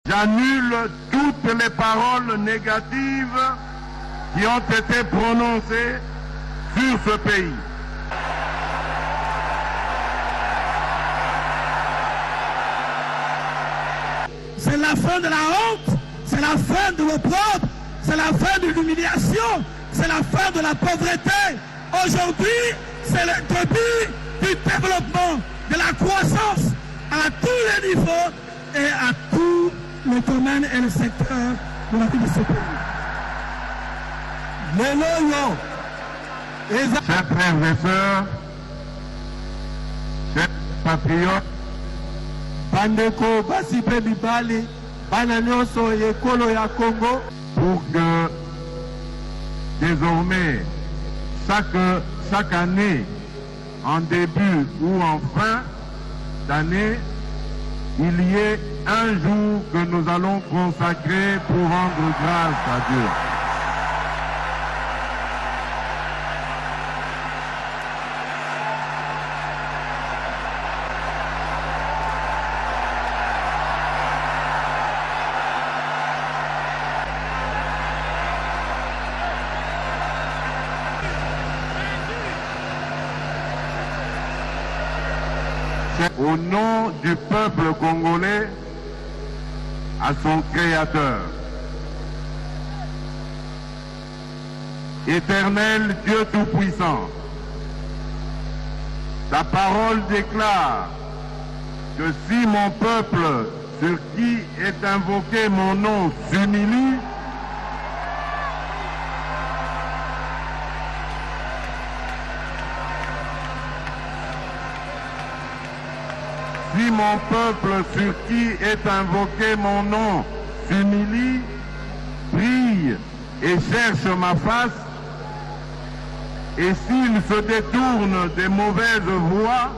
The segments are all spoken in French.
J'annule toutes les paroles négatives qui ont été prononcées sur ce pays. C'est la fin de la honte, c'est la fin de l'opprobre, c'est la fin de l'humiliation, c'est la fin de la pauvreté. Aujourd'hui, c'est le début du développement, de la croissance à tous les niveaux et à tous les domaines et les secteurs de la vie de ce pays. Chers frères et sœurs, chers patriotes, bandeko basipe mibali bana nyonso ekolo ya Congo, pour que désormais chaque année, en début ou en fin d'année, il y ait un jour que nous allons consacrer pour rendre grâce à Dieu. Au nom du peuple congolais, à son Créateur. Éternel Dieu Tout-Puissant, ta parole déclare que si mon peuple, sur qui est invoqué mon nom, s'humilie, si mon peuple sur qui est invoqué mon nom s'humilie, prie et cherche ma face, et s'il se détourne des mauvaises voies,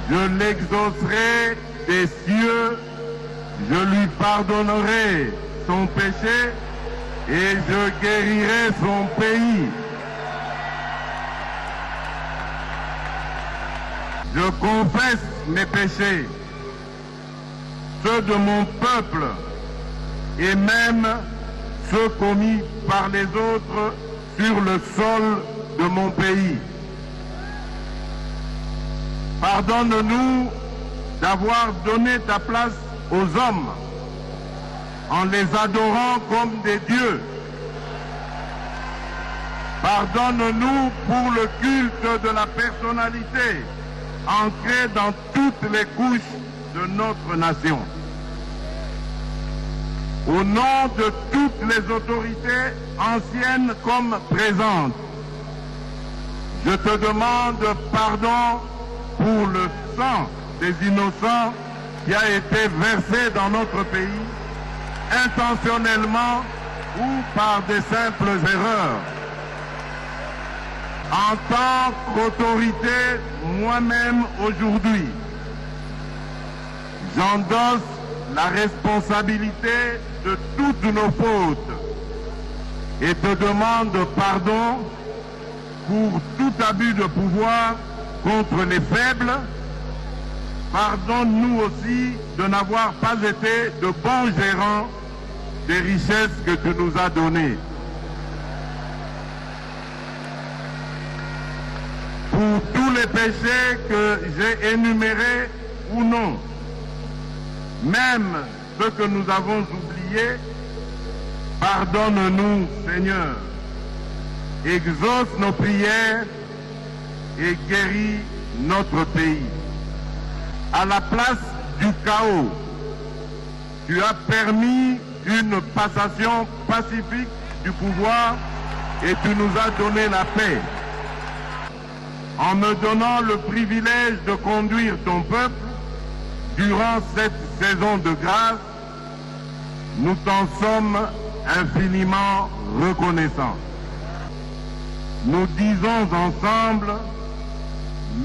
je l'exaucerai des cieux, je lui pardonnerai son péché et je guérirai son pays. Je confesse mes péchés, ceux de mon peuple et même ceux commis par les autres sur le sol de mon pays. Pardonne-nous d'avoir donné ta place aux hommes en les adorant comme des dieux. Pardonne-nous pour le culte de la personnalité ancré dans toutes les couches de notre nation. Au nom de toutes les autorités anciennes comme présentes, je te demande pardon pour le sang des innocents qui a été versé dans notre pays, intentionnellement ou par des simples erreurs. En tant qu'autorité, moi-même aujourd'hui, j'endosse la responsabilité de toutes nos fautes et te demande pardon pour tout abus de pouvoir contre les faibles. Pardonne-nous aussi de n'avoir pas été de bons gérants des richesses que tu nous as données. Pour tous les péchés que j'ai énumérés ou non, même ceux que nous avons oubliés, pardonne-nous, Seigneur. Exauce nos prières et guéris notre pays. À la place du chaos, tu as permis une passation pacifique du pouvoir et tu nous as donné la paix. En me donnant le privilège de conduire ton peuple durant cette saison de grâce, nous t'en sommes infiniment reconnaissants. Nous disons ensemble,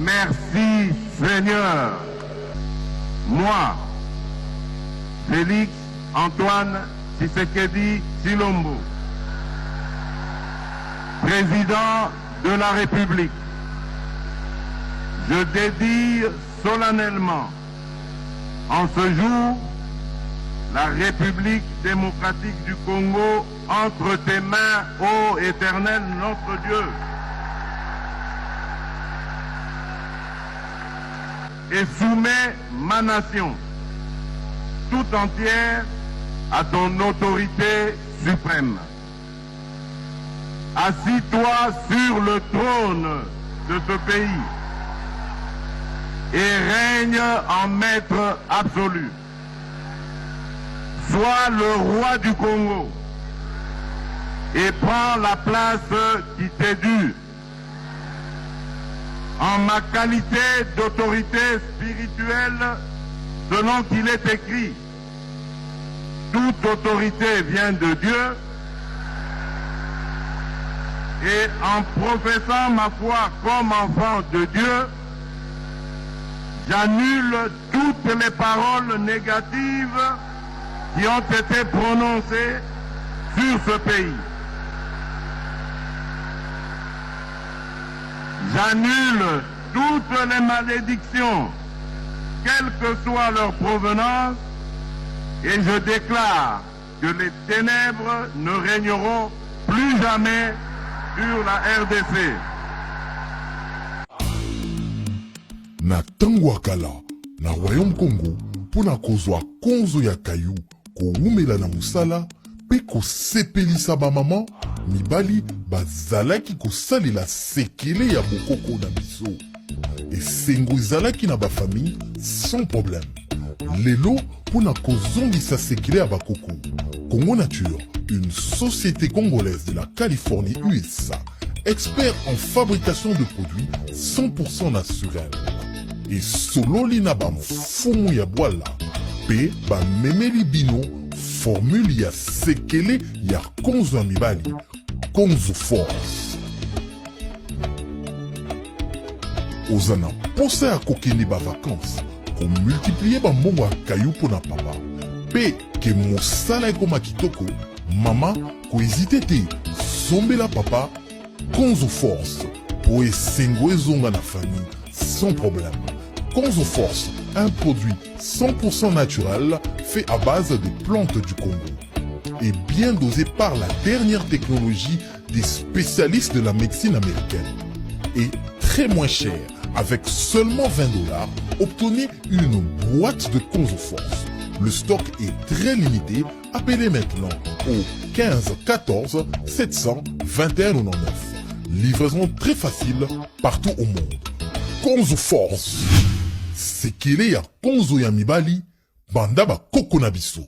merci Seigneur. Moi, Félix Antoine Tshisekedi Tshilombo, président de la République, je dédie solennellement en ce jour la République démocratique du Congo entre tes mains, ô Éternel notre Dieu. Et soumets ma nation tout entière à ton autorité suprême. Assis-toi sur le trône de ce pays et règne en maître absolu. Sois le roi du Congo et prends la place qui t'est due. En ma qualité d'autorité spirituelle, selon qu'il est écrit, toute autorité vient de Dieu, et en professant ma foi comme enfant de Dieu, j'annule toutes les paroles négatives qui ont été prononcées sur ce pays. J'annule toutes les malédictions, quelle que soit leur provenance, et je déclare que les ténèbres ne régneront plus jamais sur la RDC. Na tango ya kala na Royaume Congo mpona kozwa konzo ya kayu kowumela na mosala mpe kosepelisa bamama mibali bazalaki kosalela sekele ya bokoko na biso. Esengo ezalaki na bafamille sans problème. Lelo mpona kozongisa sekele ya bakoko, Congo Nature, une société congolaise de la Californie USA, expert en fabrication de produits 100% naturels. Et sololi na bamfumu ya bwala pe bamemeli bino formule ya sekele ya konzo ya mibali, Konzo Force. Oza na posa ya kokende bavakanse, komultiplie bambongo ya kayu mpona papa, pe ke mosala ekoma kitoko, mama koezite te, sombela papa Konzo Force po esengo ezonga na famille sans problème. Konzo Force, un produit 100% naturel fait à base de plantes du Congo et bien dosé par la dernière technologie des spécialistes de la médecine américaine. Et très moins cher, avec seulement $20, obtenez une boîte de Konzo Force. Le stock est très limité, appelez maintenant au 15 14 721 99. Livraison très facile partout au monde. Konzo Force. Sekele ya konzo ya mibali, banda ba koko na biso.